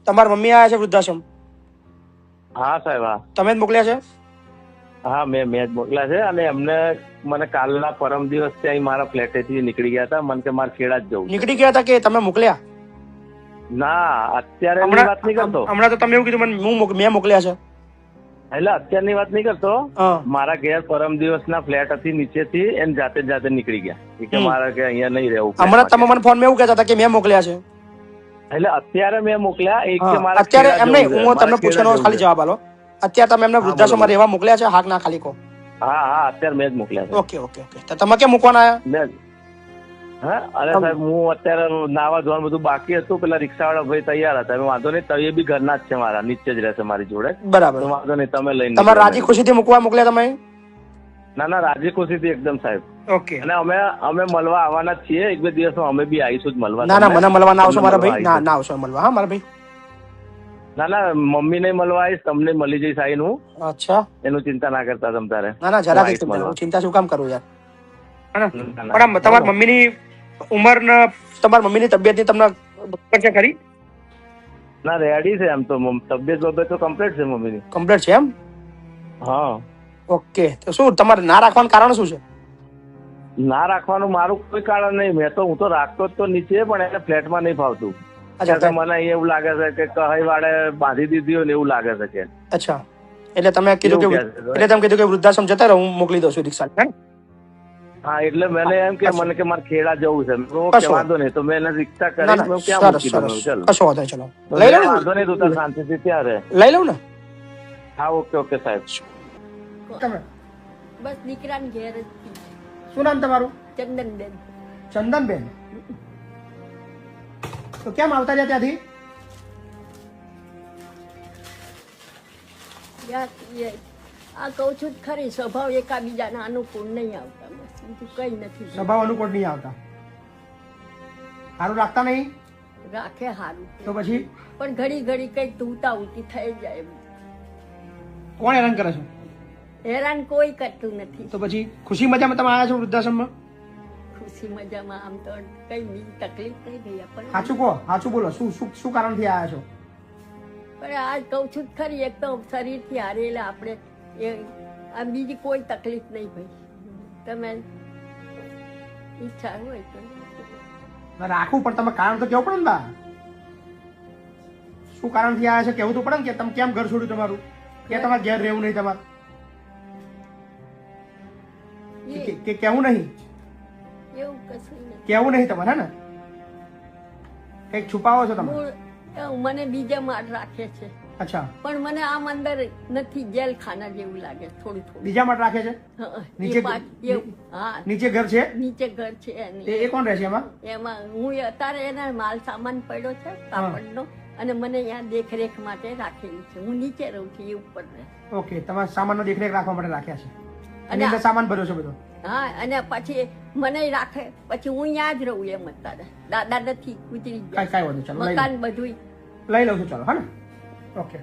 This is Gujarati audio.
તમારા મમ્મી આવ્યા છે વૃદ્ધાશ્રમ? હા સાહેબ, હા. તમે જ મોકલ્યા છે? હા, મેં જ મોકલ્યા છે. અને એમને મને કાલના પરમ દિવસ ત્યાં મારા ફ્લેટેથી નીકળી ગયા હતા. મને કે મારે ખેડા જ જવું છે. નીકળી ગયા હતા કે તમે મોકલ્યા? ના, અત્યારે વાત નહીં કરતો. હમણાં તો તમે એવું કીધું મને મેં મોકલ્યા છે. એટલે અત્યારની વાત નહીં કરતો. હા. મારા ઘેર પરમ દિવસના ફ્લેટ હતી, નીચેથી એને જાતે નીકળી ગયા કે મારે કે અહીંયા નહીં રહેવું. હમણાં તમે મને ફોન માં એવું કહેતા હતા કે મેં મોકલ્યા છે. એટલે અત્યારે મેં મોકલ્યા. એક કે મારા અત્યારે એમ નહીં, હું તમને પૂછવાનો ખાલી જવાબ આલો. અત્યારે તમે એમને વૃદ્ધાશ્રમમાં રહેવા મોકલ્યા છે? હાક ના ખાલી કહો. હા, અત્યારે મેં જ મોકલ્યા છે. Okay okay okay. તો તમે કેમ મૂકવાના આવ્યા? હા, અરે સાહેબ, હું અત્યારે નાવા ધોવાનું બધું બાકી હતું. પેલા રિક્ષાવાળા ભાઈ તૈયાર હતા. વાંધો નહીં, તો એ બી ઘરના જ છે, મારા નીચે જ રહેશે મારી જોડે. બરાબર, વાંધો નહીં, તમે લઈને તમારે રાજી ખુશીથી મૂકવા મોકલ્યા તમે? ના, રાજી ખુશીથી એકદમ સાહેબ. ઓકે. અને અમે મળવા આવવાના જ છીએ. એક બે દિવસમાં અમે બી આવીશું જ મળવા. ના, મને મળવા ના આવશો મારા ભાઈ? ના આવશો મળવા? હા મારા ભાઈ. ના, મમ્મી ને મળવા આવીશ, તમને મળી જઈશ આવીને હું. અચ્છા, એનું ચિંતા ના કરતા તમ તારે. ના જરા ચિંતા શું કામ કરું યાર. પણ તમારા મમ્મીની ઉંમર ને તમારા મમ્મીની તબિયત ની તમને છે ખરી? ના, રેડી છે એમ તો. તબિયત તો કમ્પ્લીટ છે મમ્મીની. કમ્પ્લીટ છે એમ? હા. ઓકે. તો શું તમારે ના રાખવાનું કારણ શું છે? ના રાખવાનું મારું કોઈ કારણ નહીં. હું તો રાખતો જ તો નીચે, પણ એને ફ્લેટમાં નહીં ફાવતું. મને એવું લાગે છે કે કહી વાળે બાંધી દીધી હોય ને એવું લાગે છે કે. અચ્છા, એટલે તમે કીધું કે વૃદ્ધાશ્રમ જતા રહો, હું મોકલી દઉં છું રિક્ષા. હા, એટલે મને એમ કે મારે ખેડા જવું છે. વાંધો નહીં, તો મેં એને રિક્ષા કરી ક્યાં મૂકી દઉં. કશો વાંધો નહીં, ચલો લઈ લઉં. વાંધો નહીં, તું શાંતિથી ત્યારે લઈ લઉં ને. હા, ઓકે સાહેબ. બસ દીકરાને ઘેર જ. શું નામ તમારું? ચંદનબેન. ચંદનબેન. તો કેમ આવતા રહ્યા ત્યાંથી? આ કહું છું ખરી, સ્વભાવ એકાબીજાના અનુકૂળ નહીં આવતા. બસ બીજું કઈ નથી. સ્વભાવ અનુકૂળ નહીં આવતા. સારું રાખતા નહીં? રાખે સારું. તો પછી પણ ઘડી કઈક ધૂતા ઉતી થઈ જાય. કોણ હેરાન કરે છે? હેરાન કોઈ કરતું નથી. તો પછી ખુશી મજામાં તમે આવ્યા છો વૃદ્ધાશ્રમમાં? ખુશી મજામાં આમ તો કઈ બીજી તકલીફ નહીં ગઈ. પણ સાચું કહો, સાચું બોલો. શું કારણથી આવ્યા છો? પણ આજ કહું છું ખરી, એક તો શરીરથી હારેલા આપણે, આ બીજી કોઈ તકલીફ નહીં ભાઈ. તમે ઈચ્છા હોય તો રાખવું, પણ તમે કારણ તો કેવું પડે ને બા. શું કારણથી આવ્યા છે કેવું તો પડે ને, કે તમે કેમ ઘર છોડ્યું તમારું, કે તમારે ઘેર રહેવું નહીં તમારે, કે કેવું નહીં? એવું કશું નહીં કેવું નહીં તમારે, હે ને? કઈક છુપાવો છો તમે? મને બીજા માં રાખે છે. અચ્છા, પણ મને આમ અંદર નથી, જેલ ખાના જેવું લાગે થોડું. બીજા માટે રાખે છે? નીચે ઘર છે? નીચે ઘર છે. એ કોણ રહે છે એમાં? હું અત્યારે એના માલ સામાન પડ્યો છે કાપડનો, અને મને અહીંયા દેખરેખ માટે રાખેલી છે. હું નીચે રહું છું, એ ઉપર રહે. ઓકે, તમારા સામાનનો દેખરેખ રાખવા માટે રાખ્યા છે, અને અંદર સામાન ભર્યો છે બધો? હા, અને પછી મને રાખે, પછી હું અહીંયા જ રહું એમ. અત્યારે દાદા નથી, ગુજરી ગયા. કઈ વાંધો, ચાલો મકાન બધું લઈ લઉં છું, ચાલો. હા ને? ઓકે.